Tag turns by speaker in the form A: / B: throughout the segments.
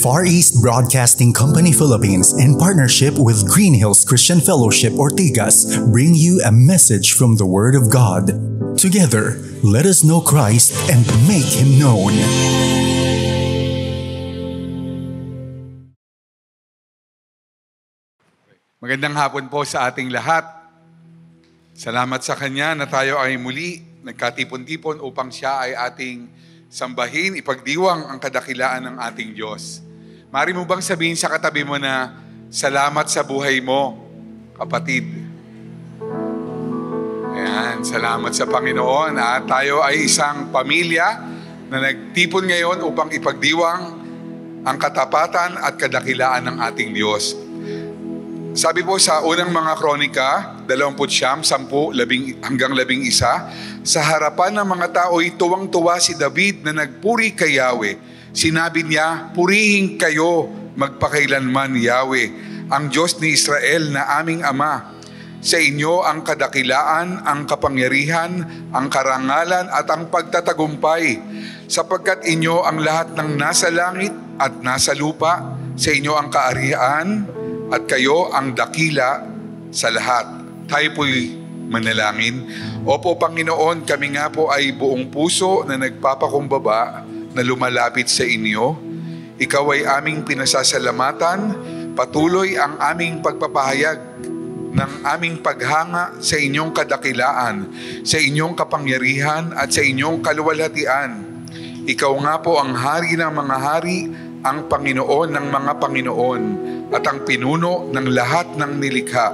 A: Far East Broadcasting Company Philippines, in partnership with Green Hills Christian Fellowship Ortigas, bring you a message from the Word of God. Together, let us know Christ and make Him known.
B: Magandang hapon po sa ating lahat. Salamat sa Kanya na tayo ay muli nagkatipon-tipon upang Siya ay ating sambahin, ipagdiwang ang kadakilaan ng ating Diyos. Mari mo bang sabihin sa katabi mo na, salamat sa buhay mo, kapatid. Ayan, salamat sa Panginoon. Tayo ay isang pamilya na nagtipon ngayon upang ipagdiwang ang katapatan at kadakilaan ng ating Diyos. Sabi po sa unang mga kronika, 29, 10 hanggang 11, sa harapan ng mga tao'y tuwang-tuwa si David na nagpuri kay Yahweh. Sinabi niya, purihin kayo magpakailanman, Yahweh, ang Diyos ni Israel na aming Ama. Sa inyo ang kadakilaan, ang kapangyarihan, ang karangalan at ang pagtatagumpay, sapagkat inyo ang lahat ng nasa langit at nasa lupa, sa inyo ang kaarihan at kayo ang dakila sa lahat. Tayo po'y manalangin. Opo Panginoon, kami nga po ay buong puso na nagpapakumbaba na lumalapit sa inyo. Ikaw ay aming pinasasalamatan, patuloy ang aming pagpapahayag ng aming paghanga sa inyong kadakilaan, sa inyong kapangyarihan at sa inyong kaluwalhatian. Ikaw nga po ang hari ng mga hari, ang Panginoon ng mga Panginoon, at ang pinuno ng lahat ng nilikha.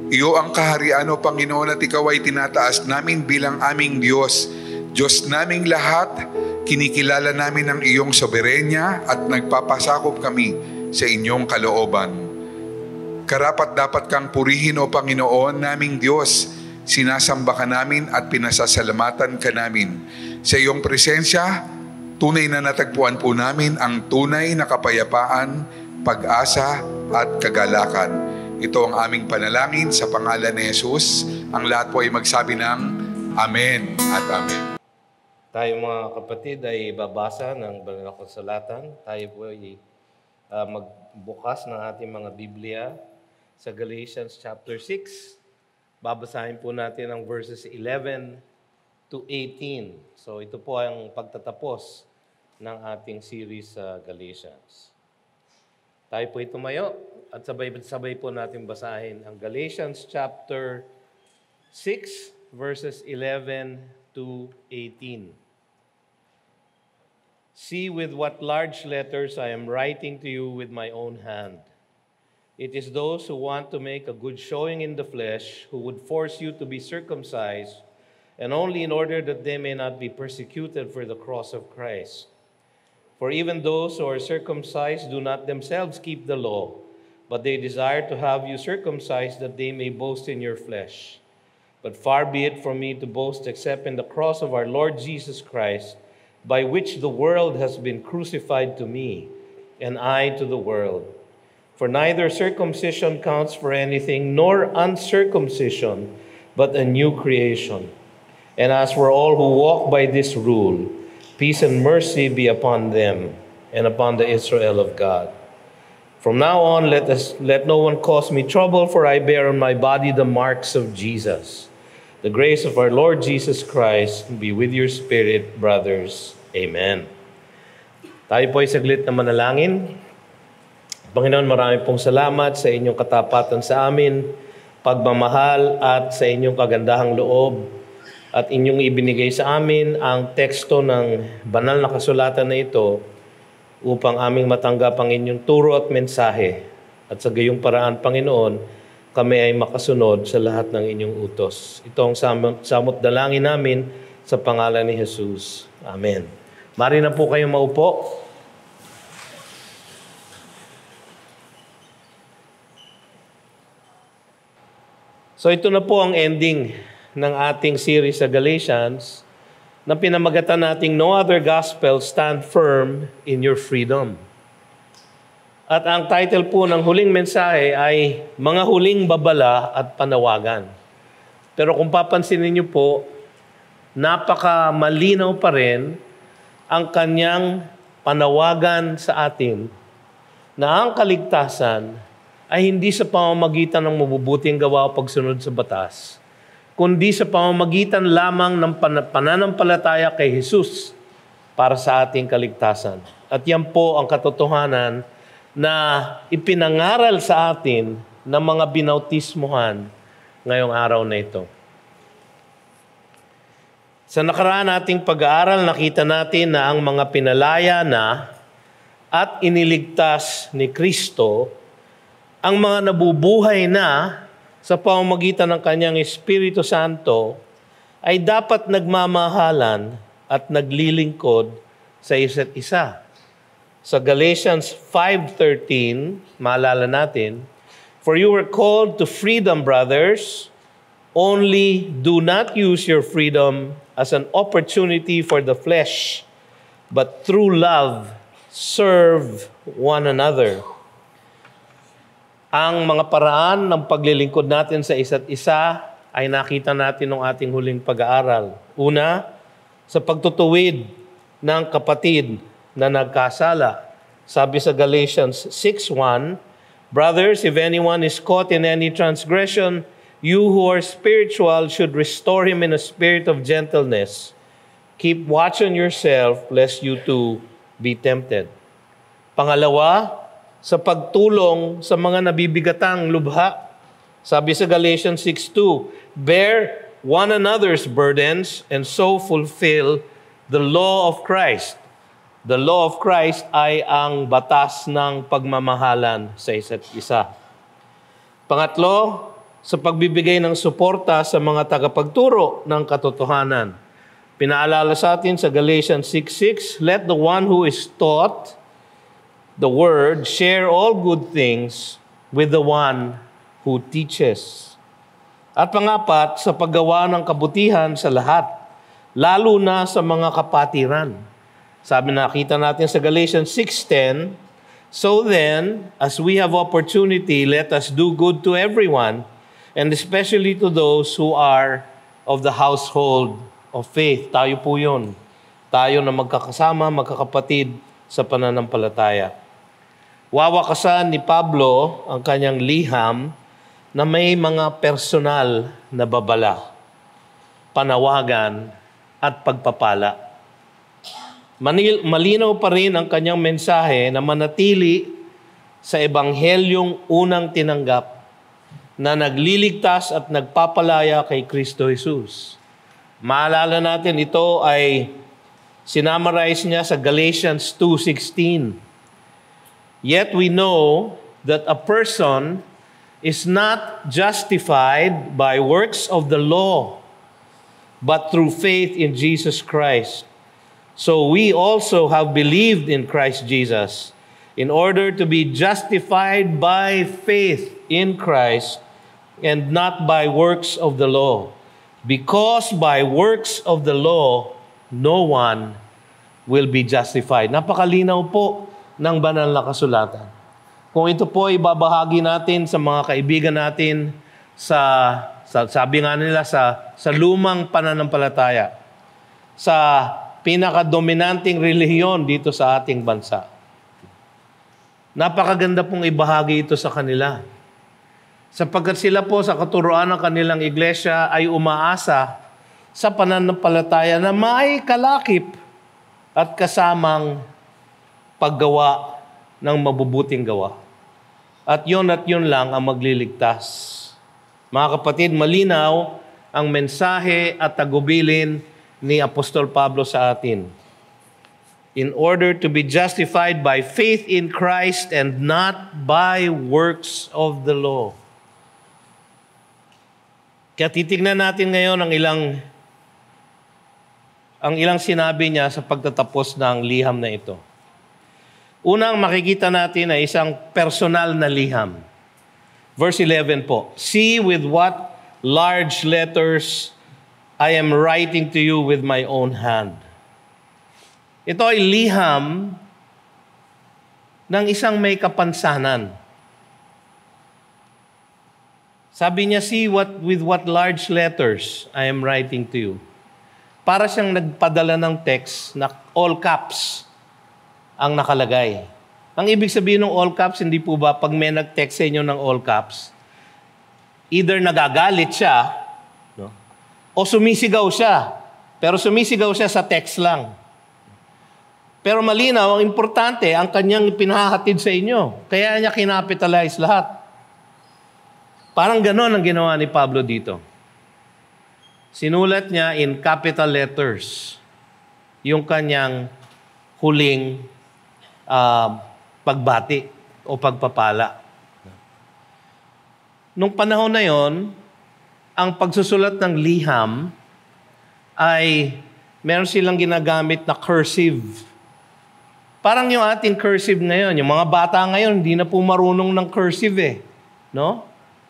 B: Iyo ang kaharian, O Panginoon, at Ikaw ay tinataas namin bilang aming Diyos. Diyos naming lahat, kinikilala namin ang iyong soberenya at nagpapasakop kami sa inyong kalooban. Karapat-dapat kang purihin, O Panginoon, naming Diyos. Sinasamba ka namin at pinasasalamatan ka namin. Sa iyong presensya, tunay na natagpuan po namin ang tunay na kapayapaan, pag-asa at kagalakan. Ito ang aming panalangin sa pangalan ni Jesus. Ang lahat po ay magsabi ng Amen at Amen.
C: Tayo mga kapatid ay babasa ng banal na kasulatan. Tayo po ay magbukas ng ating mga Biblia sa Galatians chapter 6. Babasahin po natin ang verses 11 to 18. So ito po ang pagtatapos ng ating series sa Galatians. Tayo po ay tumayo at sabay-sabay po natin basahin ang Galatians chapter 6 verses 11 to 18. See with what large letters I am writing to you with my own hand. It is those who want to make a good showing in the flesh who would force you to be circumcised, and only in order that they may not be persecuted for the cross of Christ. For even those who are circumcised do not themselves keep the law, but they desire to have you circumcised that they may boast in your flesh. But far be it from me to boast except in the cross of our Lord Jesus Christ, by which the world has been crucified to me, and I to the world. For neither circumcision counts for anything, nor uncircumcision, but a new creation. And as for all who walk by this rule, peace and mercy be upon them, and upon the Israel of God. From now on, let no one cause me trouble, for I bear on my body the marks of Jesus. The grace of our Lord Jesus Christ be with your spirit, brothers. Amen. Tayo po ay saglit na manalangin. Panginoon, marami pong salamat sa inyong katapatan sa amin, pagmamahal at sa inyong kagandahang loob, at inyong ibinigay sa amin ang teksto ng banal na kasulatan na ito upang aming matanggap ang inyong turo at mensahe. At sa gayong paraan, Panginoon, kami ay makasunod sa lahat ng inyong utos. Ito ang samot dalangin namin sa pangalan ni Jesus. Amen. Mari na po kayong maupo. So ito na po ang ending ng ating series sa Galatians na pinamagatan nating No Other Gospel, Stand Firm in Your Freedom. At ang title po ng huling mensahe ay Mga Huling Babala at Panawagan. Pero kung papansinin niyo po, napaka malinaw pa rin ang kanyang panawagan sa atin na ang kaligtasan ay hindi sa pamamagitan ng mabubuting gawa o pagsunod sa batas, kundi sa pamamagitan lamang ng pananampalataya kay Jesus para sa ating kaligtasan. At yan po ang katotohanan na ipinangaral sa atin ng mga binautismuhan ngayong araw na ito. Sa nakaraan nating pag-aaral, nakita natin na ang mga pinalaya na at iniligtas ni Kristo, ang mga nabubuhay na sa pamamagitan ng Kanyang Espiritu Santo, ay dapat nagmamahalan at naglilingkod sa isa't isa. Sa Galatians 5:13, maalala natin, "For you were called to freedom, brothers, only do not use your freedom as an opportunity for the flesh, but through love, serve one another." Ang mga paraan ng paglilingkod natin sa isa't isa ay nakita natin ng ating huling pag-aaral. Una, sa pagtutuwid ng kapatid na nagkasala. Sabi sa Galatians 6:1, "Brothers, if anyone is caught in any transgression, you who are spiritual should restore him in a spirit of gentleness. Keep watch on yourself, lest you too be tempted." Pangalawa, sa pagtulong sa mga nabibigatang lubha. Sabi sa Galatians 6:2, "Bear one another's burdens and so fulfill the law of Christ." The law of Christ ay ang batas ng pagmamahalan sa isa't isa. Pangatlo, sa pagbibigay ng suporta sa mga tagapagturo ng katotohanan. Pinaalala sa atin sa Galatians 6:6, "Let the one who is taught the word share all good things with the one who teaches." At pangapat, sa paggawa ng kabutihan sa lahat, lalo na sa mga kapatiran. Sabi, nakita natin sa Galatians 6:10, "So then, as we have opportunity, let us do good to everyone, and especially to those who are of the household of faith." Tayo po yun. Tayo na magkakasama, magkakapatid sa pananampalataya. Wawakasan ni Pablo ang kanyang liham na may mga personal na babala, panawagan at pagpapala. Malinaw pa rin ang kanyang mensahe na manatili sa ebanghelyong unang tinanggap na nagliligtas at nagpapalaya kay Kristo Jesus. Maalala natin, ito ay sinamarize niya sa Galatians 2:16. "Yet we know that a person is not justified by works of the law, but through faith in Jesus Christ. So we also have believed in Christ Jesus, in order to be justified by faith in Christ, and not by works of the law. Because by works of the law, no one will be justified." Napakalinaw po ng banal na kasulatan. Kung ito po ay babahagi natin sa mga kaibigan natin sa sabi nga nila sa lumang pananampalataya, sa pinakadominanting relihiyon dito sa ating bansa. Napakaganda pong ibahagi ito sa kanila. Sapagkat sila po sa katuruan ng kanilang iglesia ay umaasa sa pananampalataya na may kalakip at kasamang paggawa ng mabubuting gawa. At yun lang ang magliligtas. Mga kapatid, malinaw ang mensahe at tagubilin ni Apostol Pablo sa atin. In order to be justified by faith in Christ and not by works of the law. Kaya titignan natin ngayon ang ilang sinabi niya sa pagtatapos ng liham na ito. Unang makikita natin ay isang personal na liham. Verse 11 po, "See with what large letters I am writing to you with my own hand." Ito ay liham ng isang may kapansanan. Sabi niya, "See with what large letters I am writing to you." Para siyang nagpadala ng text na all caps ang nakalagay. Ang ibig sabihin ng all caps, hindi po ba pag may nag-text sa inyo ng all caps, either nagagalit siya, no? O sumisigaw siya. Pero sumisigaw siya sa text lang. Pero malinaw, ang importante, ang kanyang pinahahatid sa inyo. Kaya niya kinapitalize lahat. Parang ganon ang ginawa ni Pablo dito. Sinulat niya in capital letters yung kanyang huling pagbati o pagpapala. Nung panahon na yon, ang pagsusulat ng liham ay meron silang ginagamit na cursive. Parang yung ating cursive ngayon, yung mga bata ngayon, hindi na po marunong ng cursive eh. No?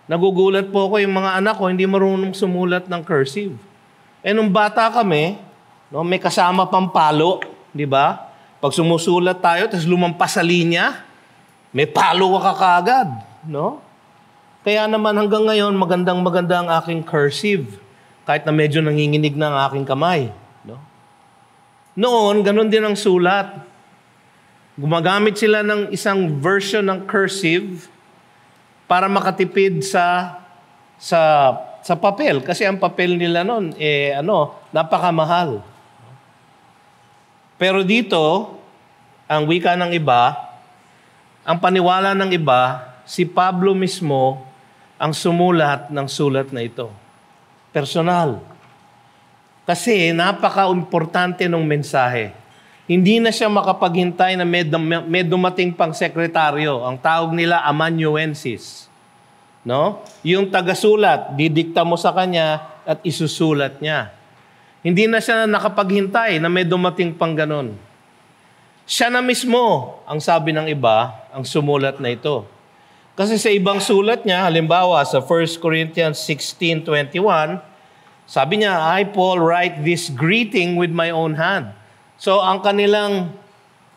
C: Nagugulat po ako yung mga anak ko, hindi marunong sumulat ng cursive. Eh nung bata kami, no, may kasama pang palo, di ba? Pag sumusulat tayo, tapos lumampas sa linya, may palo ka kaagad, no? Kaya naman hanggang ngayon, magandang-maganda ang aking cursive, kahit na medyo nanginginig na ang aking kamay, no? Noon, ganun din ang sulat. Gumagamit sila ng isang version ng cursive para makatipid sa papel. Kasi ang papel nila noon, napakamahal. Pero dito, ang wika ng iba, ang paniwala ng iba, si Pablo mismo ang sumulat ng sulat na ito. Personal. Kasi napaka-importante ng mensahe. Hindi na siya makapaghintay na may dumating pang sekretaryo. Ang tawag nila amanuensis. No? Yung tagasulat, didikta mo sa kanya at isusulat niya. Hindi na siya nakapaghintay na may dumating pang ganon. Siya na mismo, ang sabi ng iba, ang sumulat na ito. Kasi sa ibang sulat niya, halimbawa sa 1 Corinthians 16:21, sabi niya, I, Paul, write this greeting with my own hand. So ang kanilang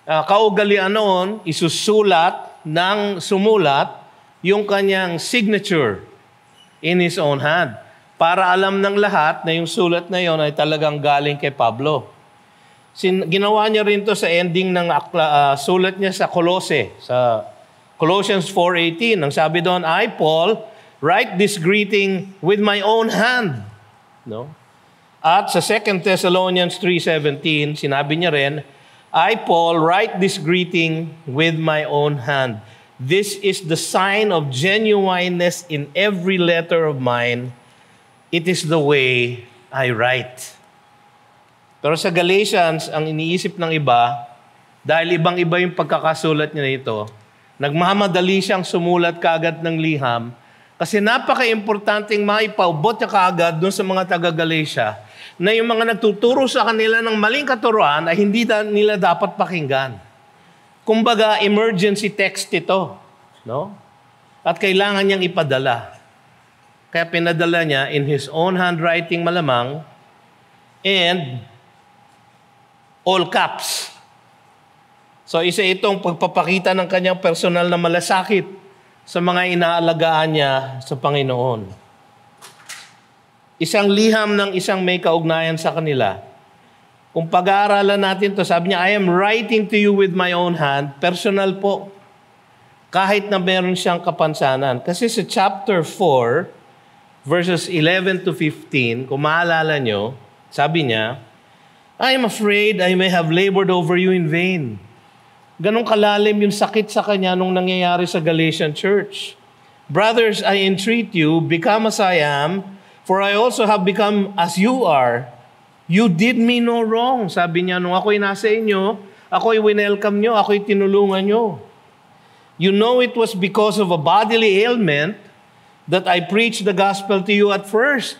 C: kaugalian noon, isusulat ng sumulat yung kanyang signature in his own hand. Para alam ng lahat na yung sulat na yon ay talagang galing kay Pablo. Ginawa niya rin to sa ending ng sulat niya sa Colossae, sa Colossians 4:18. Ang sabi doon, I, Paul, write this greeting with my own hand. No? At sa 2 Thessalonians 3:17, sinabi niya rin, I, Paul, write this greeting with my own hand. This is the sign of genuineness in every letter of mine. It is the way I write. Pero sa Galatians, ang iniisip ng iba, dahil ibang-iba yung pagkakasulat niya nito, nagmamadali siyang sumulat kaagad ng liham kasi napaka-importanting maipaubot niya kaagad doon sa mga taga-Galatia na yung mga nagtuturo sa kanila ng maling katuruan ay hindi nila dapat pakinggan. Kumbaga, emergency text ito. No? At kailangan niyang ipadala. Kaya pinadala niya in his own handwriting malamang and all caps. So isa itong pagpapakita ng kanyang personal na malasakit sa mga inaalagaan niya sa Panginoon. Isang liham ng isang may kaugnayan sa kanila. Kung pag-aaralan natin to, sabi niya, I am writing to you with my own hand. Personal po. Kahit na meron siyang kapansanan. Kasi sa chapter 4, verses 11 to 15, kung maalala nyo, sabi niya, I am afraid I may have labored over you in vain. Ganong kalalim yung sakit sa kanya nung nangyayari sa Galatian church. Brothers, I entreat you, become as I am, for I also have become as you are. You did me no wrong. Sabi niya, nung ako'y nasa inyo, ako'y winelcome nyo, ako'y tinulungan nyo. You know it was because of a bodily ailment that I preached the gospel to you at first.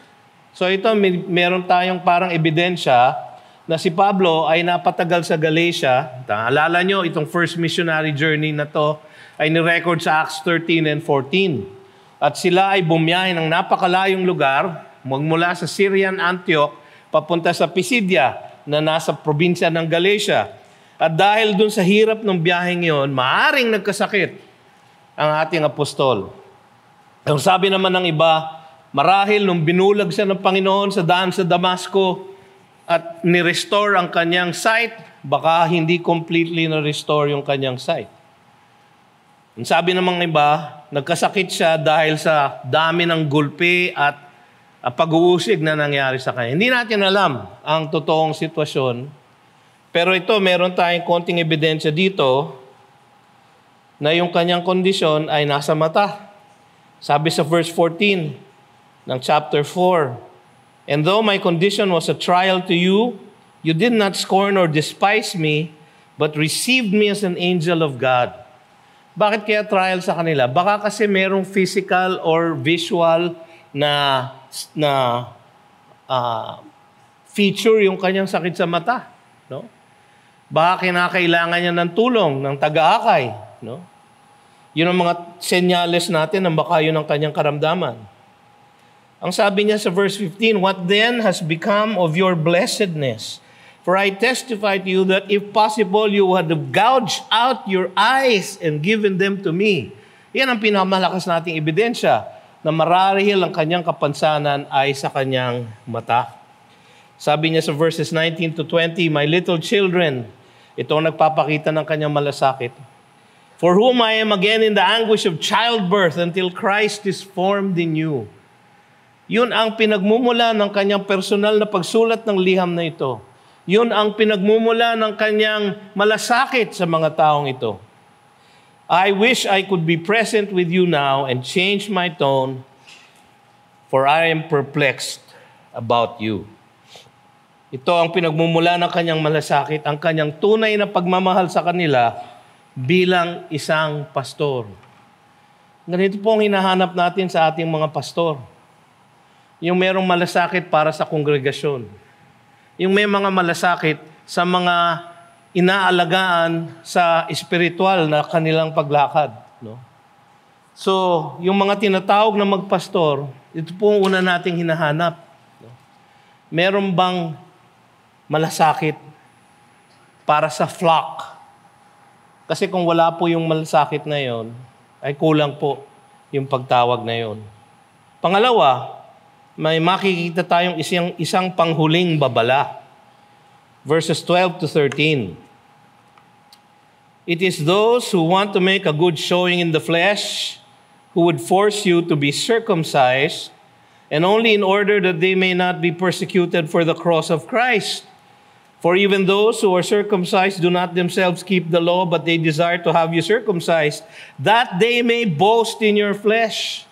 C: So ito, meron tayong parang ebidensya na si Pablo ay napatagal sa Galatia. Alala nyo, itong first missionary journey na to ay nirecord sa Acts 13 and 14. At sila ay bumiyahe ng napakalayong lugar, magmula sa Syrian Antioch, papunta sa Pisidia na nasa probinsya ng Galatia. At dahil dun sa hirap ng biyaheng yon, maaring nagkasakit ang ating apostol. Ang sabi naman ng iba, marahil nung binulag siya ng Panginoon sa daan sa Damasco at ni-restore ang kanyang sight, baka hindi completely na-restore yung kanyang sight. Sabi ng mga iba, nagkasakit siya dahil sa dami ng gulpi at pag-uusig na nangyari sa kanya. Hindi natin alam ang totoong sitwasyon. Pero ito, meron tayong konting ebidensya dito na yung kanyang kondisyon ay nasa mata. Sabi sa verse 14 ng chapter 4, "And though my condition was a trial to you, you did not scorn or despise me, but received me as an angel of God." Bakit kaya trial sa kanila? Baka kasi merong physical or visual na feature yung kanyang sakit sa mata. No? Baka kinakailangan niya ng tulong, ng taga-akay. No? Yun ang mga senyales natin na baka yun ang kanyang karamdaman. Ang sabi niya sa verse 15, "What then has become of your blessedness? For I testify to you that if possible, you would have gouged out your eyes and given them to me." Yan ang pinamalakas nating ebidensya na mararihil ang kanyang kapansanan ay sa kanyang mata. Sabi niya sa verses 19 to 20, "My little children," ito ang nagpapakita ng kanyang malasakit, "for whom I am again in the anguish of childbirth until Christ is formed in you." Yun ang pinagmumula ng kanyang personal na pagsulat ng liham na ito. Yun ang pinagmumula ng kanyang malasakit sa mga taong ito. "I wish I could be present with you now and change my tone, for I am perplexed about you." Ito ang pinagmumula ng kanyang malasakit, ang kanyang tunay na pagmamahal sa kanila bilang isang pastor. Ganito po ang hinahanap natin sa ating mga pastor. Yung merong malasakit para sa kongregasyon. Yung may mga malasakit sa mga inaalagaan sa espiritual na kanilang paglakad. No? So, yung mga tinatawag na magpastor, ito po ang una nating hinahanap. No? Meron bang malasakit para sa flock? Kasi kung wala po yung malasakit na yon, ay kulang po yung pagtawag na yon. Pangalawa, may makikita tayong isang panghuling babala. Verses 12 to 13. "It is those who want to make a good showing in the flesh who would force you to be circumcised, and only in order that they may not be persecuted for the cross of Christ. For even those who are circumcised do not themselves keep the law, but they desire to have you circumcised, that they may boast in your flesh."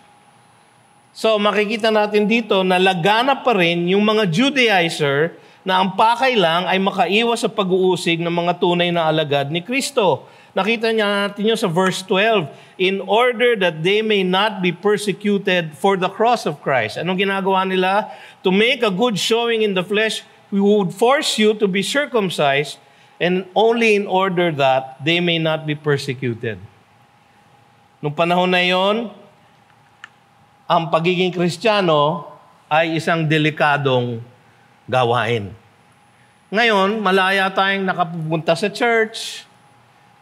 C: So makikita natin dito na laganap pa rin yung mga Judaizer na ang pakay lang ay makaiwas sa pag-uusig ng mga tunay na alagad ni Kristo. Nakita natin yun sa verse 12, "In order that they may not be persecuted for the cross of Christ." Anong ginagawa nila? To make a good showing in the flesh, we would force you to be circumcised, and only in order that they may not be persecuted. Nung panahon na yon, ang pagiging Kristiyano ay isang delikadong gawain. Ngayon, malaya tayong nakapupunta sa church,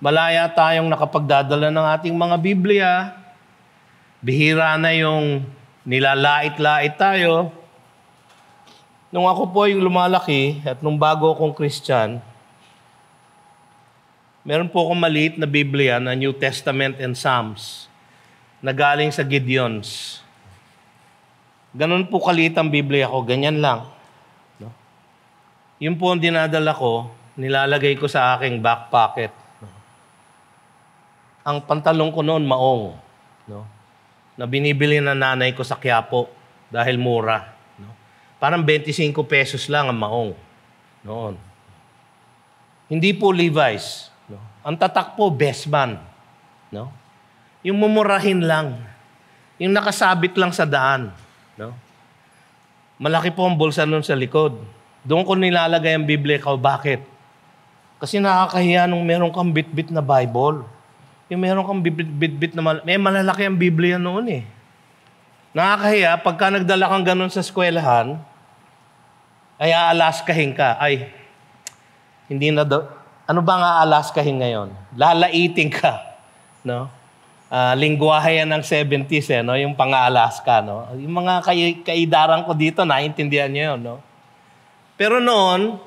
C: malaya tayong nakapagdadala ng ating mga Biblia, bihira na yung nilalait-lait tayo. Nung ako po yung lumalaki at nung bago akong Christian, meron po akong maliit na Biblia na New Testament and Psalms na galing sa Gideons. Ganun po kaliit ang Biblia ko, ganyan lang. No? Yun po ang dinadala ko, nilalagay ko sa aking back pocket. No? Ang pantalong ko noon, maong. No? Na binibili ng nanay ko sa Quiapo dahil mura. No? Parang 25 pesos lang ang maong noon. Hindi po Levi's. No? Ang tatak po, Bestman. No? Yung mumurahin lang. Yung nakasabit lang sa daan. No? Malaki po ang bulsa nun sa likod. Doon ko nilalagay ang Biblia ko. Bakit? Kasi nakakahiya nung meron kang bit-bit na Bible. Yung meron kang bit-bit na may malalaki ang Biblia noon eh. Nakakahiya, pagka nagdala kang ganun sa eskwelahan, ay aalaskahin ka. Ay, hindi na ano ba nga aalaskahin ngayon? Lalaiting ka. No? Lingwahe yan ng 70s, no? Yung pang-Alaska. No? Yung mga kaidaran ko dito, naintindihan nyo yun. No? Pero noon,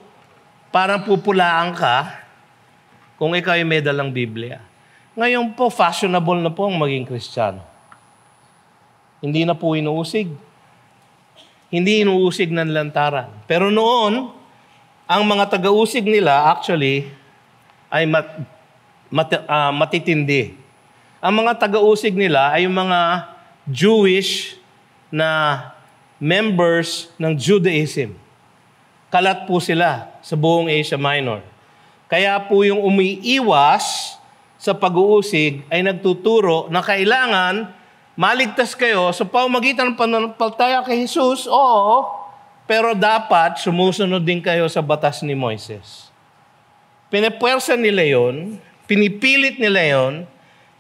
C: parang pupulaan ka kung ikaw ay may dalang Biblia. Ngayon po, fashionable na po ang maging Kristiyano. Hindi na po inuusig. Hindi inuusig ng lantaran. Pero noon, ang mga taga-usig nila actually ay matitindi. Ang mga taga-usig nila ay yung mga Jewish na members ng Judaism. Kalat po sila sa buong Asia Minor. Kaya po yung umiiwas sa pag-uusig ay nagtuturo na kailangan maligtas kayo sa pamamagitan ng pananampalataya kay Jesus, oo, pero dapat sumusunod din kayo sa batas ni Moises. Pinipwersa nila yon, pinipilit nila yon,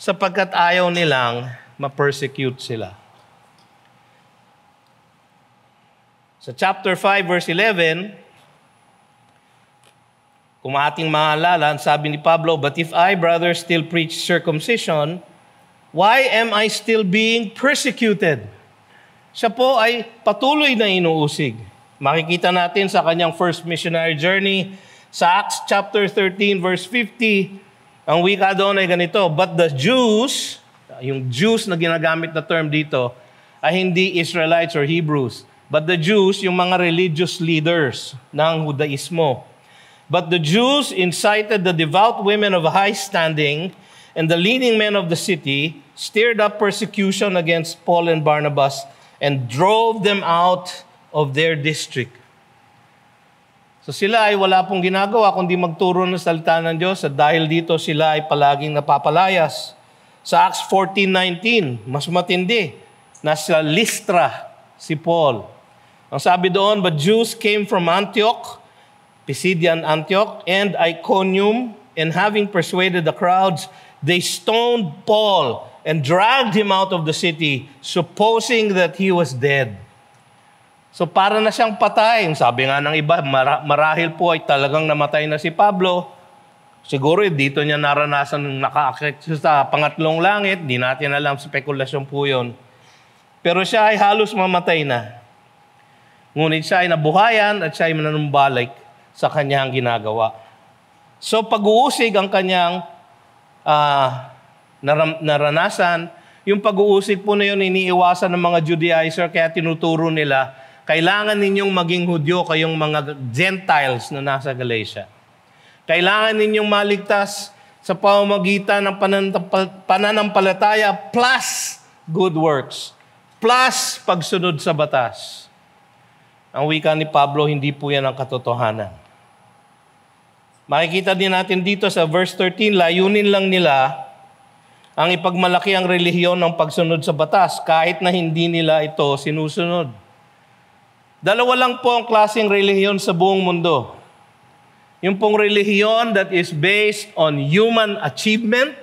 C: sapagkat ayaw nilang ma-persecute sila. Sa chapter 5, verse 11, kung ating maalala, sabi ni Pablo, "But if I, brothers, still preach circumcision, why am I still being persecuted?" Siya po ay patuloy na inuusig. Makikita natin sa kanyang first missionary journey, sa Acts chapter 13, verse 50, ang wika doon ay ganito, "But the Jews," yung Jews na ginagamit na term dito, ay hindi Israelites or Hebrews. But the Jews, yung mga religious leaders ng Judaismo. "But the Jews incited the devout women of high standing and the leading men of the city, stirred up persecution against Paul and Barnabas, and drove them out of their district." So sila ay wala pong ginagawa kundi magturo ng salita ng Diyos at dahil dito sila ay palaging napapalayas. Sa Acts 14:19, mas matindi, nasa Lystra si Paul. Ang sabi doon, "But Jews came from Antioch," Pisidian Antioch, "and Iconium, and having persuaded the crowds, they stoned Paul and dragged him out of the city, supposing that he was dead." So para na siyang patay. Sabi nga ng iba, marahil po ay talagang namatay na si Pablo. Siguro dito niya naranasan nakaakyat sa pangatlong langit. Di natin alam, spekulasyon po yun. Pero siya ay halos mamatay na. Ngunit siya ay nabuhayan at siya ay manunumbalik sa kanyang ginagawa. So pag-uusig ang kanyang naranasan. Yung pag-uusig po na yun, iniiwasan ng mga Judaizer, kaya tinuturo nila, kailangan ninyong maging Hudyo kayong mga Gentiles na nasa Galatia. Kailangan ninyong maligtas sa pamamagitan ng pananampalataya plus good works, plus pagsunod sa batas. Ang wika ni Pablo, hindi po yan ang katotohanan. Makikita din natin dito sa verse 13, layunin lang nila ang ipagmalaki ang relihiyon ng pagsunod sa batas kahit na hindi nila ito sinusunod. Dalawa lang po ang klaseng relihiyon sa buong mundo. Yung pong relihiyon that is based on human achievement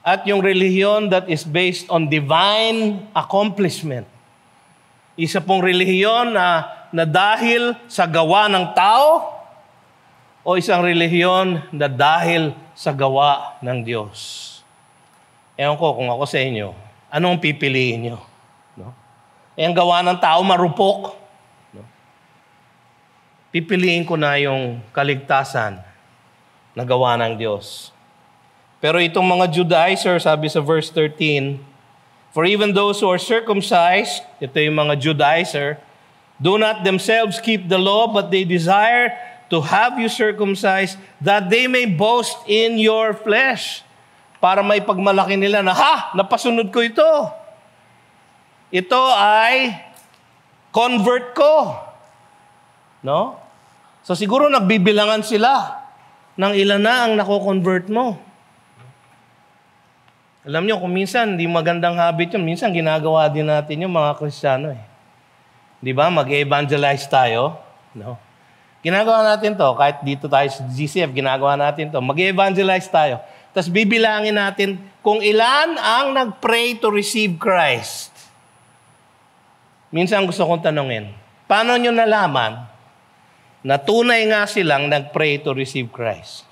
C: at yung relihiyon that is based on divine accomplishment. Isa pong relihiyon na dahil sa gawa ng tao o isang relihiyon na dahil sa gawa ng Diyos. Ewan ko kung ako sa inyo, anong pipiliin nyo? No? Ang gawa ng tao marupok. No? Pipiliin ko na yung kaligtasan na gawa ng Diyos. Pero itong mga Judaizer, sabi sa verse 13, "For even those who are circumcised," ito yung mga Judaizer, "do not themselves keep the law, but they desire to have you circumcised, that they may boast in your flesh." Para may pagmalaki nila na, napasunod ko ito. Ito ay convert ko. No? So siguro nagbibilangan sila ng ilan na ang nako-convert mo. Alam nyo, kung minsan, di magandang habit yun. Minsan, ginagawa din natin yung mga Kristiyano. Di ba? Mag-evangelize tayo. No? Ginagawa natin to. Kahit dito tayo sa GCF, ginagawa natin to. Mag-evangelize tayo. Tapos bibilangin natin kung ilan ang nag-pray to receive Christ. Minsan gusto kong tanongin, paano nyo nalaman na tunay nga silang nag-pray to receive Christ?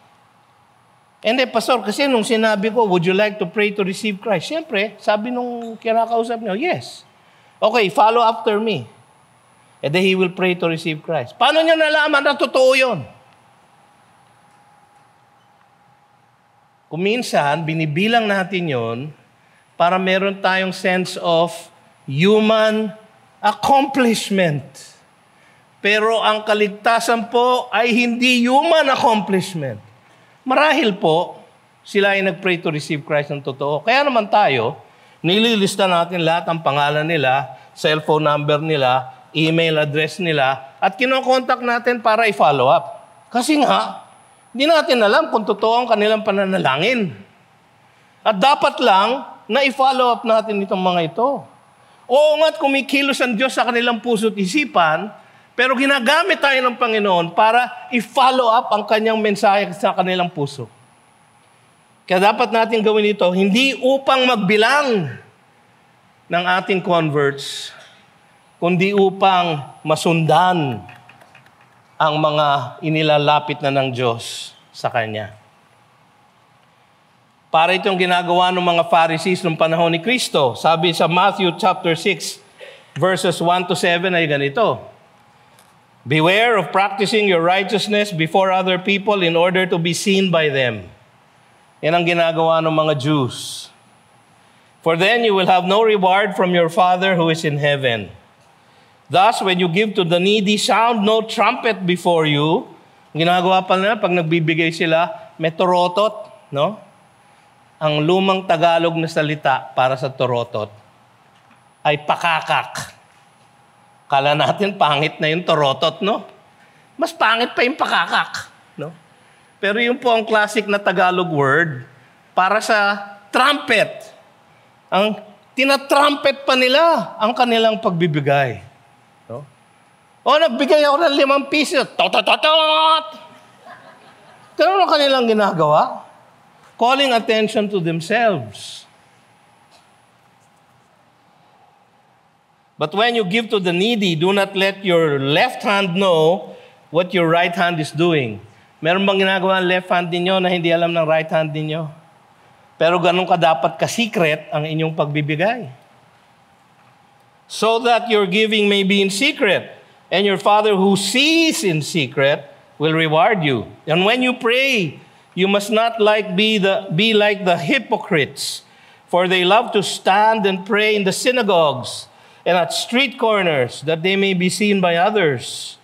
C: Hindi, Pastor, kasi nung sinabi ko, would you like to pray to receive Christ? Siyempre, sabi nung kinakausap niyo, yes. Okay, follow after me. And then he will pray to receive Christ. Paano niyo nalaman na totoo yun? Kung minsan, binibilang natin yon para meron tayong sense of human accomplishment. Pero ang kaligtasan po ay hindi human accomplishment. Marahil po, sila ay nag-pray to receive Christ ng totoo. Kaya naman tayo, nililista natin lahat ang pangalan nila, cellphone number nila, email address nila, at kinokontak natin para i-follow up. Kasi nga, hindi natin alam kung totoo ang kanilang pananalangin. At dapat lang na i-follow up natin itong mga ito. Oo nga't kumikilos ang Diyos sa kanilang puso't isipan, pero ginagamit tayo ng Panginoon para i-follow up ang kanyang mensahe sa kanilang puso. Kaya dapat natin gawin ito, hindi upang magbilang ng ating converts, kundi upang masundan ang mga inilalapit na ng Diyos sa Kanya. Para itong ginagawa ng mga Pharisees noong panahon ni Kristo. Sabi sa Matthew chapter 6, verses 1 to 7 ay ganito, "Beware of practicing your righteousness before other people in order to be seen by them." Yan ang ginagawa ng mga Jews. "For then you will have no reward from your Father who is in heaven. Thus, when you give to the needy, sound no trumpet before you." Ginagawa pa nila, pag nagbibigay sila, may torotot, no? Ang lumang Tagalog na salita para sa torotot ay pakakak. Kala natin pangit na yung torotot, no? Mas pangit pa yung pakakak, no? Pero yun po ang classic na Tagalog word para sa trumpet. Ang tinatrumpet pa nila ang kanilang pagbibigay. No? O, nagbigay ako ng 5 piso. Tot-tot-tot! Ganun ang kanilang ginagawa. Calling attention to themselves. But when you give to the needy, do not let your left hand know what your right hand is doing. Meron bang ginagawa ang left hand ninyo na hindi alam ng right hand ninyo? Pero ganun ka dapat ka-secret ang inyong pagbibigay. So that your giving may be in secret, and your Father who sees in secret will reward you. And when you pray, you must not be like the hypocrites, for they love to stand and pray in the synagogues and at street corners, that they may be seen by others.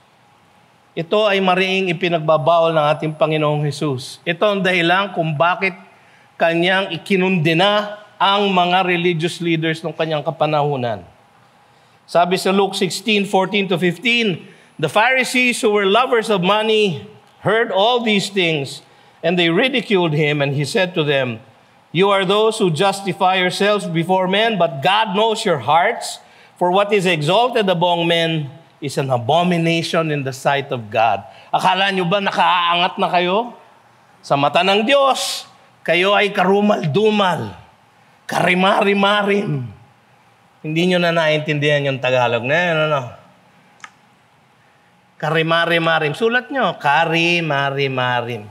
C: Ito ay mariing ipinagbabawal ng ating Panginoong Hesus. Ito ang dahilan kung bakit kanyang ikinundina ang mga religious leaders ng kanyang kapanahunan. Sabi sa Luke 16:14-15, "The Pharisees who were lovers of money heard all these things, and they ridiculed him, and he said to them, 'You are those who justify yourselves before men, but God knows your hearts, for what is exalted among men is an abomination in the sight of God.'" Akala nyo ba nakaaangat na kayo? Sa mata ng Diyos, kayo ay karumal-dumal, karimari-marim. Hindi nyo na naintindihan yung Tagalog na yun, ano? Karimari-marim. Sulat nyo, karimari-marim.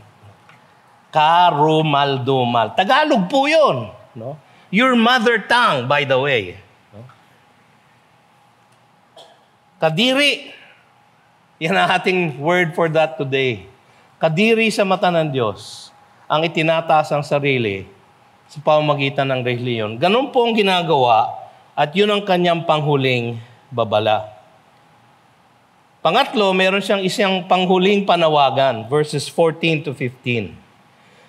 C: Karumal-dumal. Tagalog po yun. No? Your mother tongue, by the way. No? Kadiri. Yan ang ating word for that today. Kadiri sa mata ng Diyos ang itinataas ang sarili sa pamamagitan ng reliyon. Ganun po ang ginagawa at yun ang kanyang panghuling babala. Pangatlo, meron siyang isang panghuling panawagan, verses 14-15.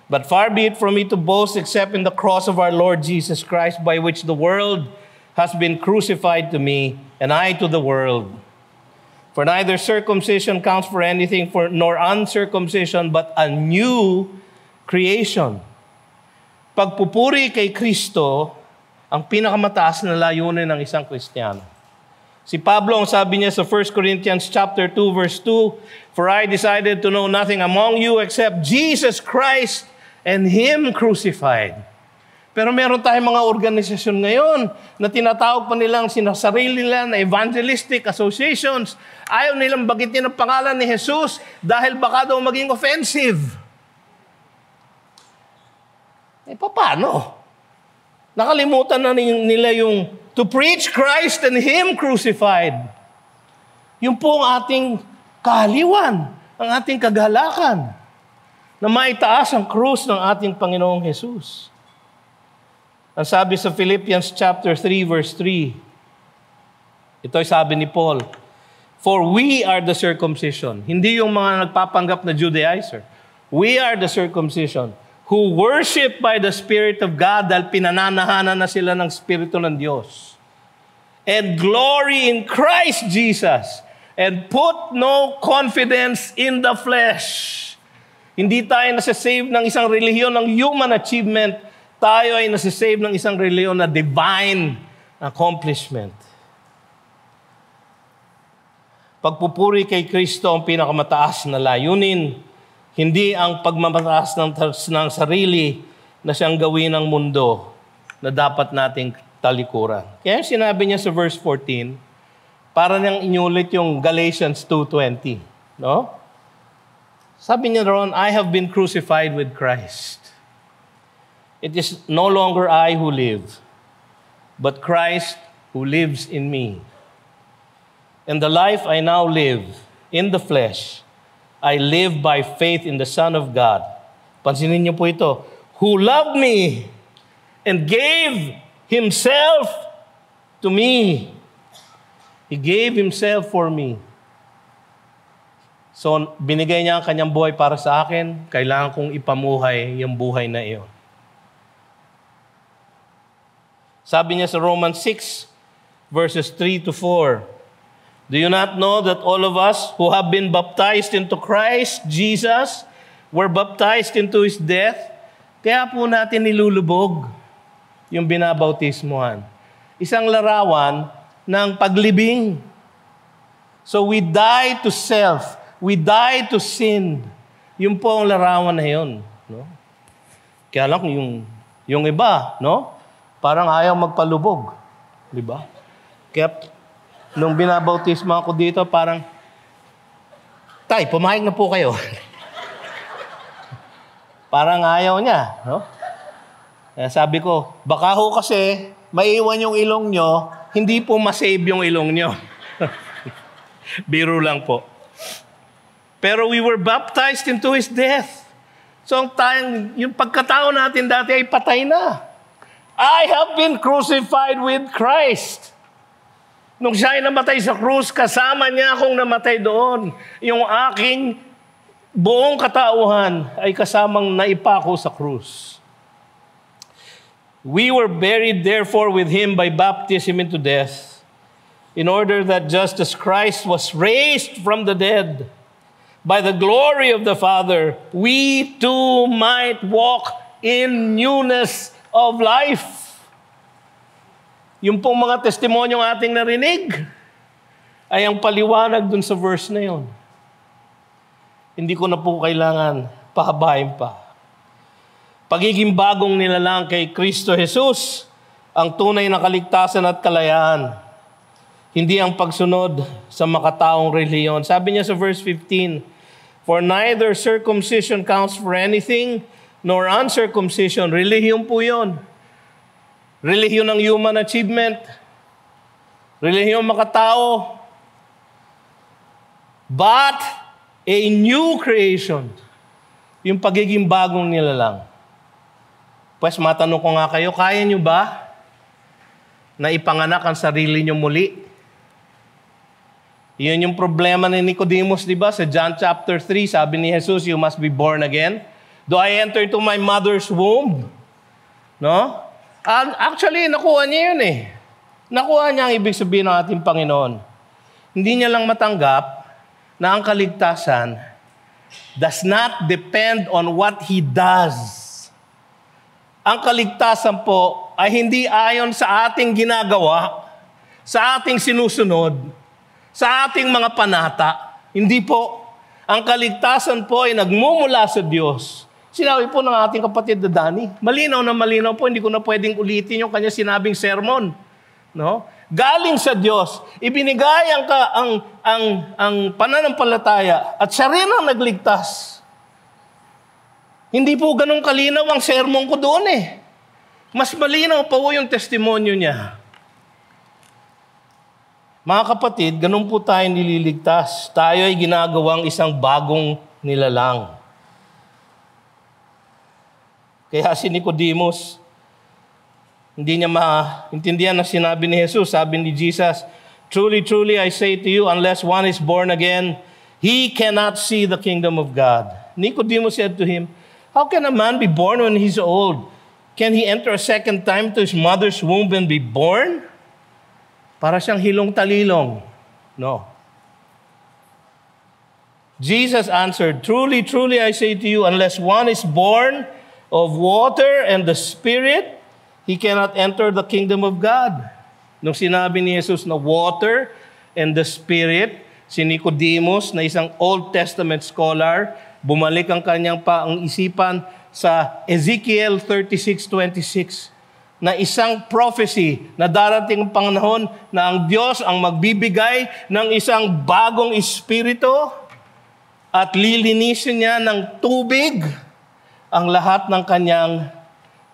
C: "But far be it from me to boast except in the cross of our Lord Jesus Christ, by which the world has been crucified to me, and I to the world. For neither circumcision counts for anything, nor uncircumcision, but a new creation." Pagpupuri kay Kristo ang pinakamataas na layunin ng isang Kristiyano. Si Pablo, ang sabi niya sa 1 Corinthians chapter 2, verse 2, "For I decided to know nothing among you except Jesus Christ and Him crucified." Pero meron tayong mga organisasyon ngayon na tinatawag pa nilang sinasarili nila na evangelistic associations. Ayaw nilang bagitin ang pangalan ni Jesus dahil baka daw maging offensive. Paano? Nakalimutan na nila yung to preach Christ and Him crucified. Yung po ang ating kahaliwan, ang ating kagalakan. na maitaas ang krus ng ating Panginoong Jesus. Ang sabi sa Philippians chapter 3 verse 3, ito'y sabi ni Paul, "For we are the circumcision." Hindi yung mga nagpapanggap na Judaizer. We are the circumcision who worship by the Spirit of God dahil pinananahanan na sila ng Espiritu ng Diyos. And glory in Christ Jesus and put no confidence in the flesh. Hindi tayo nasasave ng isang relihiyon ng human achievement. Tayo ay nasasave ng isang relihiyon na divine accomplishment. Pagpupuri kay Kristo ang pinakamataas na layunin, hindi ang pagmamataas ng sarili na siyang gawin ng mundo na dapat nating talikuran. Kaya sinabi niya sa verse 14, para niyang inulit yung Galatians 2:20. No? Sabi niya roon, I have been crucified with Christ. It is no longer I who live, but Christ who lives in me. And the life I now live in the flesh, I live by faith in the Son of God. Pansinin niyo po ito, who loved me and gave Himself to me. He gave Himself for me. So, binigay niya ang kanyang buhay para sa akin, kailangan kong ipamuhay yung buhay na iyon. Sabi niya sa Romans 6, verses 3 to 4, "Do you not know that all of us who have been baptized into Christ Jesus were baptized into His death?" Kaya po natin nilulubog yung binabautismuhan. Isang larawan ng paglibing. So we die to self. We die to sin. Yun po ang larawan na yun. No? Kaya lang yung iba, no? Parang ayaw magpalubog. Di ba? Kaya nung binabautismo ako dito, parang, Tay, pumayag na po kayo. Parang ayaw niya. No? Kaya sabi ko, baka ho kasi maiwan yung ilong nyo, hindi po masave yung ilong nyo. Biro lang po. Pero we were baptized into His death. So yung pagkatao natin dati ay patay na. I have been crucified with Christ. Nung siya ay namatay sa krus, kasama niya akong namatay doon. Yung aking buong katauhan ay kasamang naipako sa krus. We were buried therefore with Him by baptism into death, in order that just as Christ was raised from the dead by the glory of the Father, we too might walk in newness of life. Yung pong mga testimonyong ating narinig ay ang paliwanag dun sa verse na yun. Hindi ko na po kailangan pahabain pa. Pagiging bagong nilalang kay Kristo Jesus, ang tunay na kaligtasan at kalayaan. Hindi ang pagsunod sa makataong relihiyon. Sabi niya sa verse 15, "For neither circumcision counts for anything, nor uncircumcision." Relihiyon po yun. Relihiyon ng human achievement. Relihiyon makatao. But a new creation. Yung pagiging bagong nilalang. Pues matanong ko nga kayo, kaya nyo ba na ipanganak ang sarili nyo muli? Yun yung problema ni Nicodemus, di ba? Sa John chapter 3, sabi ni Jesus, you must be born again. Do I enter into my mother's womb? No? Actually, nakuha niya yun eh. Nakuha niya ang ibig sabihin ng ating Panginoon. Hindi niya lang matanggap na ang kaligtasan does not depend on what He does. Ang kaligtasan po ay hindi ayon sa ating ginagawa, sa ating sinusunod, sa ating mga panata. Hindi po. Ang kaligtasan po ay nagmumula sa Diyos. Sinabi po ng ating kapatid na Danny, malinaw na malinaw po, hindi ko na pwedeng ulitin yung kanya sinabing sermon. No? Galing sa Diyos, ibinigay ang pananampalataya at siya rin ang nagligtas. Hindi po ganun kalinaw ang sermon ko doon eh. Mas malinaw pa po yung testimonyo niya. Mga kapatid, ganun po tayo nililigtas. Tayo ay ginagawang isang bagong nilalang. Kaya si Nicodemus, hindi niya maintindihan na sinabi ni Jesus. Sabi ni Jesus, "Truly, truly, I say to you, unless one is born again, he cannot see the kingdom of God." Nicodemus said to him, "How can a man be born when he's old? Can he enter a second time to his mother's womb and be born?" Para siyang hilong talilong. No. Jesus answered, "Truly, truly, I say to you, unless one is born of water and the Spirit, he cannot enter the kingdom of God." Nung sinabi ni Jesus na water and the Spirit, si Nicodemus na isang Old Testament scholar, bumalik ang kanyang isipan sa Ezekiel 36:26 na isang prophecy na darating ang panahon na ang Diyos ang magbibigay ng isang bagong espiritu at lilinisin niya ng tubig ang lahat ng kanyang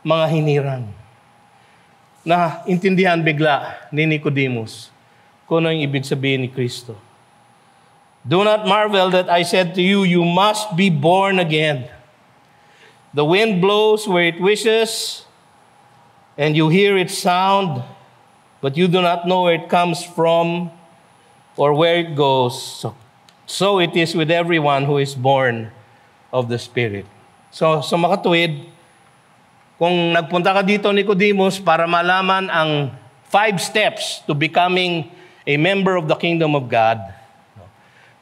C: mga hinirang. Na intindihan bigla ni Nicodemus kung ano yung ibig sabihin ni Kristo. "Do not marvel that I said to you, you must be born again. The wind blows where it wishes, and you hear its sound, but you do not know where it comes from or where it goes. So it is with everyone who is born of the Spirit." So makatuwid, kung nagpunta ka dito, Nicodemus, para malaman ang 5 steps to becoming a member of the kingdom of God,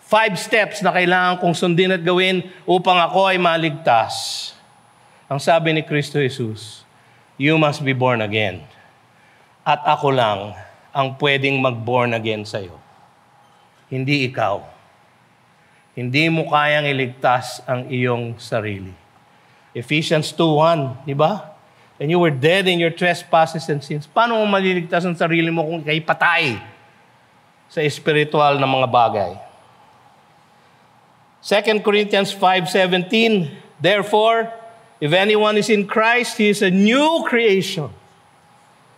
C: 5 steps na kailangan kong sundin at gawin upang ako ay maligtas. Ang sabi ni Kristo Jesus, you must be born again. At ako lang ang pwedeng mag-born again sa'yo. Hindi ikaw. Hindi mo kayang iligtas ang iyong sarili. Ephesians 2:1, di ba? And you were dead in your trespasses and sins. Paano mo maliligtas ang sarili mo kung ikay patay sa espiritual na mga bagay? 2 Corinthians 5:17, "Therefore, if anyone is in Christ, he is a new creation.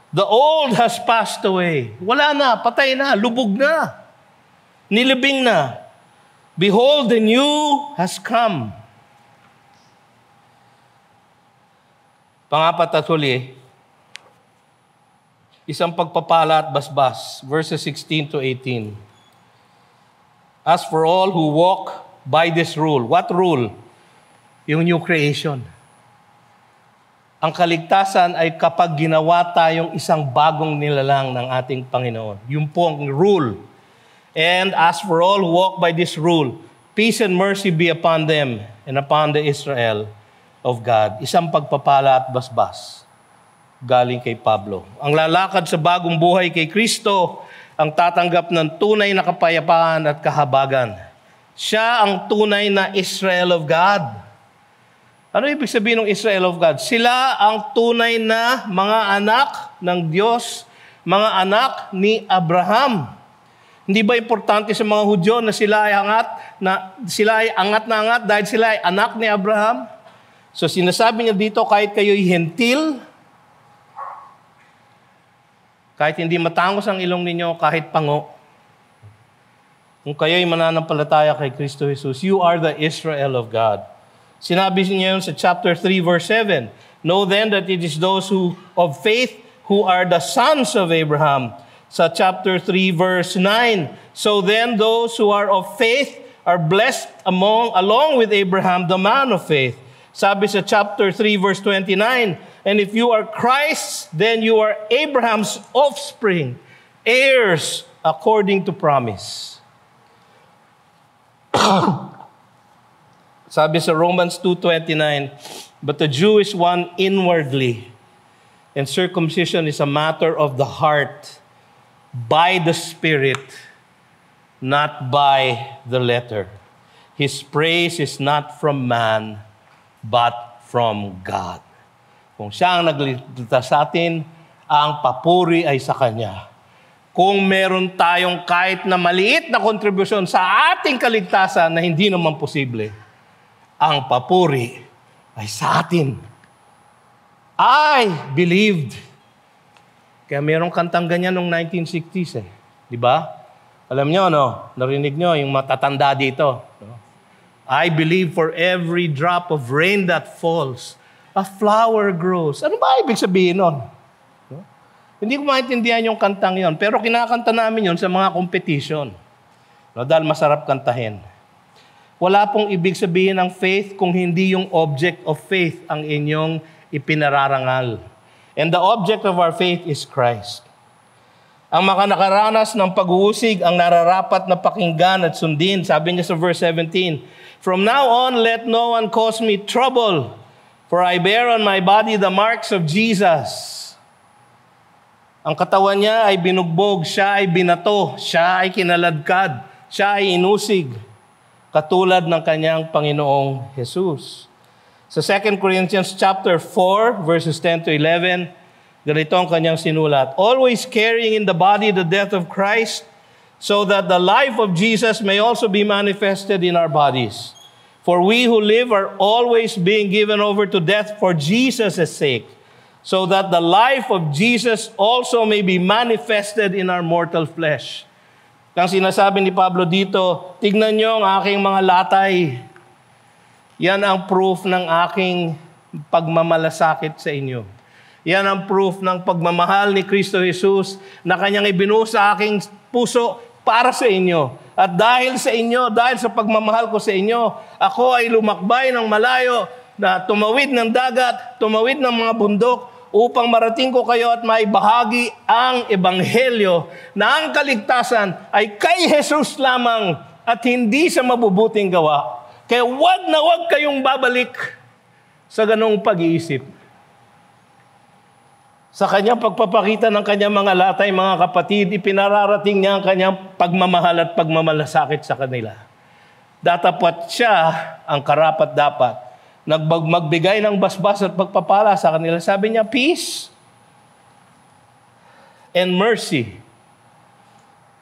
C: The old has passed away." Wala na, patay na, lubog na, nilibing na. "Behold, the new has come." Pangapat at huli, isang pagpapala at basbas, verses 16 to 18. "As for all who walk by this rule," what rule? Yung new creation. Ang kaligtasan ay kapag ginawa tayong isang bagong nilalang ng ating Panginoon. Yung pong rule. "And as for all who walk by this rule, peace and mercy be upon them and upon the Israel of God." Isang pagpapala at basbas galing kay Pablo. Ang lalakad sa bagong buhay kay Kristo ang tatanggap ng tunay na kapayapaan at kahabagan. Siya ang tunay na Israel of God. Ano ibig sabihin ng Israel of God? Sila ang tunay na mga anak ng Diyos, mga anak ni Abraham. Hindi ba importante sa mga Hudyo na sila ay angat na angat dahil sila ay anak ni Abraham? So sinasabi niya dito, kahit kayo'y hentil, kahit hindi matangos ang ilong ninyo, kahit pango, kung kayo'y mananampalataya kay Kristo Jesus, you are the Israel of God. Sinabi niya yun sa chapter 3, verse 7. "Know then that it is those who of faith who are the sons of Abraham." Sa chapter 3, verse 9. "So then those who are of faith are blessed along with Abraham, the man of faith." Sabi sa chapter 3, verse 29, "And if you are Christ, then you are Abraham's offspring, heirs according to promise." Sabi sa Romans 2:29, "But the Jew is one inwardly, and circumcision is a matter of the heart, by the Spirit, not by the letter. His praise is not from man, but from God." Kung siya ang nagligtas sa atin, ang papuri ay sa Kanya. Kung meron tayong kahit na maliit na kontribusyon sa ating kaligtasan na hindi naman posible, ang papuri ay sa atin. I believed. Kaya merong kantang ganyan noong 1960s eh. Di ba? Alam nyo, no? Narinig nyo yung matatanda dito. No? "I believe for every drop of rain that falls, a flower grows. Ano ba ibig sabihin nun? No? Hindi ko maintindihan yung kantang yon, pero kinakanta namin yon sa mga competition. No, dahil masarap kantahin. Wala pong ibig sabihin ng faith kung hindi yung object of faith ang inyong ipinararangal. And the object of our faith is Christ. Ang makanakaranas ng pag-uusig ang nararapat na pakinggan at sundin. Sabi niya sa verse 17, "From now on, let no one cause me trouble, for I bear on my body the marks of Jesus." Ang katawan niya ay binugbog, siya ay binato, siya ay kinaladkad, siya ay inusig, katulad ng kanyang Panginoong Jesus. Sa 2 Corinthians chapter 4, verses 10 to 11, ganito ang kanyang sinulat, "Always carrying in the body the death of Christ, so that the life of Jesus may also be manifested in our bodies. For we who live are always being given over to death for Jesus' sake, so that the life of Jesus also may be manifested in our mortal flesh." Ang sinasabi ni Pablo dito, tignan nyo ang aking mga latay. Yan ang proof ng aking pagmamalasakit sa inyo. Yan ang proof ng pagmamahal ni Kristo Jesus na kanyang ibinuhos sa aking puso para sa inyo. At dahil sa inyo, dahil sa pagmamahal ko sa inyo, ako ay lumakbay ng malayo na tumawid ng dagat, tumawid ng mga bundok, upang marating ko kayo at maibahagi ang ebanghelyo na ang kaligtasan ay kay Jesus lamang at hindi sa mabubuting gawa. Kaya wag na wag kayong babalik sa ganong pag-iisip. Sa kanyang pagpapakita ng kanyang mga latay, mga kapatid, ipinararating niya ang kanyang pagmamahal at pagmamalasakit sa kanila. Datapat siya ang karapat-dapat magbigay ng basbas at pagpapala sa kanila. Sabi niya, peace and mercy.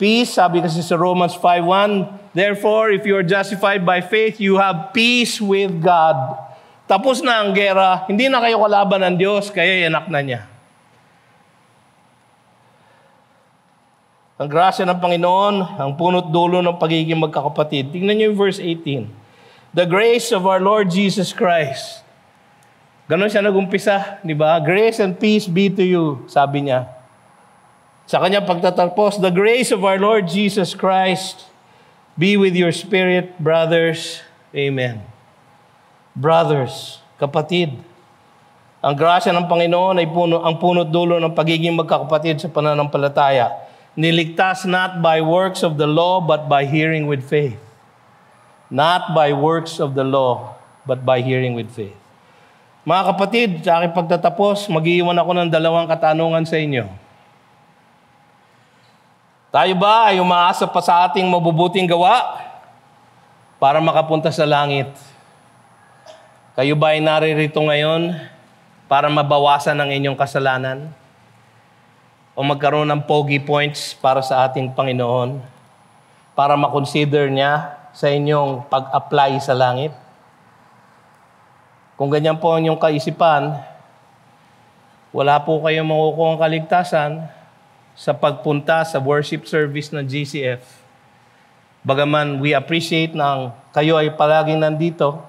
C: Peace, sabi kasi sa Romans 5:1, "Therefore, if you are justified by faith, you have peace with God." Tapos na ang gera, hindi na kayo kalaban ng Diyos, kaya anak na niya. Ang grasya ng Panginoon, ang punot dulo ng pagiging magkakapatid. Tingnan niyo yung verse 18. "The grace of our Lord Jesus Christ." Ganon siya nag-umpisa, di ba? "Grace and peace be to you," sabi niya. Sa kanyang pagtatapos, "The grace of our Lord Jesus Christ be with your spirit, brothers." Amen. Brothers, kapatid, ang grasya ng Panginoon ay ang punot dulo ng pagiging magkakapatid sa pananampalataya. Niligtas not by works of the law, but by hearing with faith. Not by works of the law, but by hearing with faith. Mga kapatid, sa aking pagtatapos, mag-iiwan ako ng dalawang katanungan sa inyo. Tayo ba ay umaasa pa sa ating mabubuting gawa para makapunta sa langit? Kayo ba ay naririto ngayon para mabawasan ang inyong kasalanan? O magkaroon ng pogi points para sa ating Panginoon? Para makonsider niya sa inyong pag-apply sa langit? Kung ganyan po ang inyong kaisipan, wala po kayong makukuha ang kaligtasan sa pagpunta sa worship service ng GCF. Bagaman we appreciate na kayo ay palaging nandito,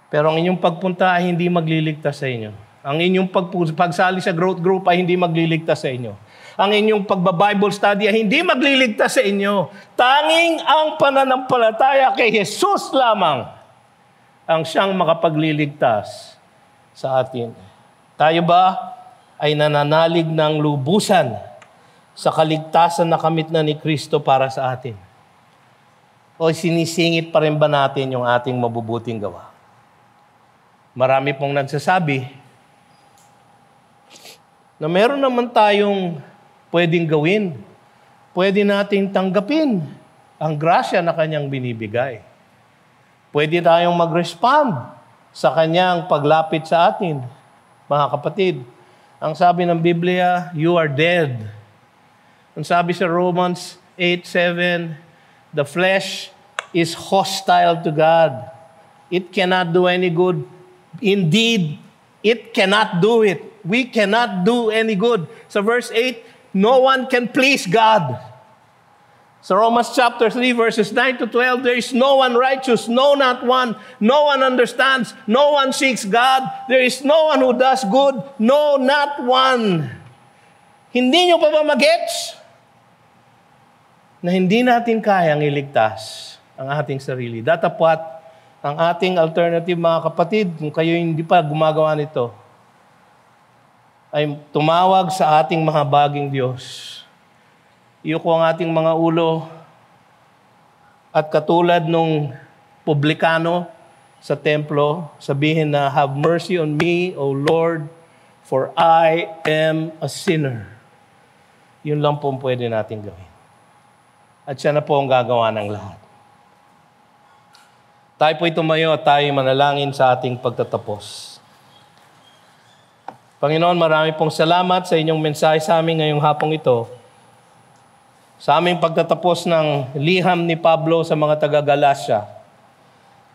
C: pero ang inyong pagpunta ay hindi magliligtas sa inyo. Ang inyong pagsali sa growth group ay hindi magliligtas sa inyo. Ang inyong pagba-Bible study ay hindi magliligtas sa inyo. Tanging ang pananampalataya kay Jesus lamang ang siyang makapagliligtas sa atin. Tayo ba ay nananalig ng lubusan sa kaligtasan na kamit na ni Kristo para sa atin? O sinisingit pa rin ba natin yung ating mabubuting gawa? Marami pong nagsasabi na meron naman tayong pwedeng gawin. Pwede nating tanggapin ang grasya na kanyang binibigay. Pwede tayong mag-respond sa kanyang paglapit sa atin. Mga kapatid, ang sabi ng Biblia, you are dead. Ang sabi sa Romans 8:7, the flesh is hostile to God. It cannot do any good. Indeed, it cannot do it. We cannot do any good. Sa verse 8, no one can please God. Sa Romans chapter 3, verses 9 to 12, there is no one righteous, no, not one. No one understands, no one seeks God. There is no one who does good, no, not one. Hindi nyo pa ba magets na hindi natin kayang iligtas ang ating sarili? Datapwat ang ating alternative, mga kapatid, kung kayo hindi pa gumagawa nito, ay tumawag sa ating mahabaging Diyos. Iyuko ang ating mga ulo at katulad nung publikano sa templo, sabihin na, "Have mercy on me, O Lord, for I am a sinner." Yun lang po ang pwede natin gawin. At siya na po ang gagawa ng lahat. Tayo po'y tumayo at tayo manalangin sa ating pagtatapos. Panginoon, marami pong salamat sa inyong mensahe sa amin ngayong hapong ito. Sa aming pagtatapos ng liham ni Pablo sa mga taga-Galacia,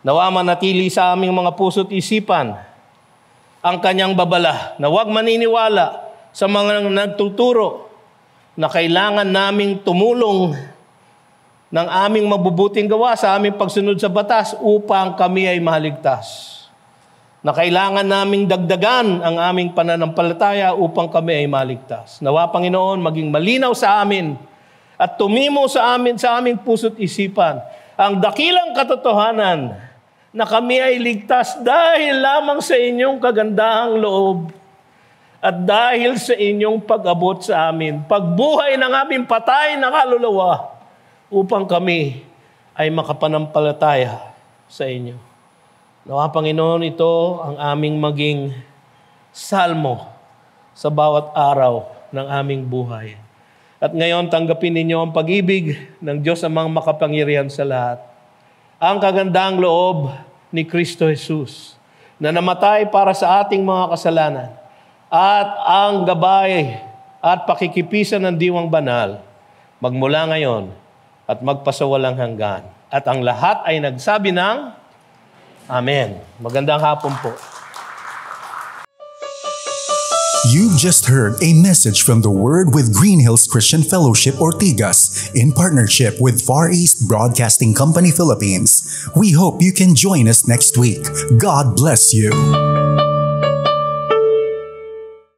C: nawa manatili sa aming mga puso't isipan ang kanyang babala na huwag maniniwala sa mga nagtuturo na kailangan naming tumulong ng aming mabubuting gawa sa aming pagsunod sa batas upang kami ay maligtas. Na kailangan naming dagdagan ang aming pananampalataya upang kami ay maligtas. Nawa, Panginoon, maging malinaw sa amin at tumimo sa aming puso't isipan ang dakilang katotohanan na kami ay ligtas dahil lamang sa inyong kagandahang loob at dahil sa inyong pag-abot sa amin, pagbuhay ng aming patay na kaluluwa upang kami ay makapanampalataya sa inyo. Nawa, Panginoon, ito ang aming maging salmo sa bawat araw ng aming buhay. At ngayon, tanggapin ninyo ang pag-ibig ng Diyos amang makapangyarihan sa lahat. Ang kagandang loob ni Kristo Jesus na namatay para sa ating mga kasalanan at ang gabay at pakikipisan ng diwang banal magmula ngayon at magpasawalang hanggan. At ang lahat ay nagsabi ng Amen. Magandang hapon po.
A: You've just heard a message from the Word with Green Hills Christian Fellowship Ortigas in partnership with Far East Broadcasting Company Philippines. We hope you can join us next week. God bless you.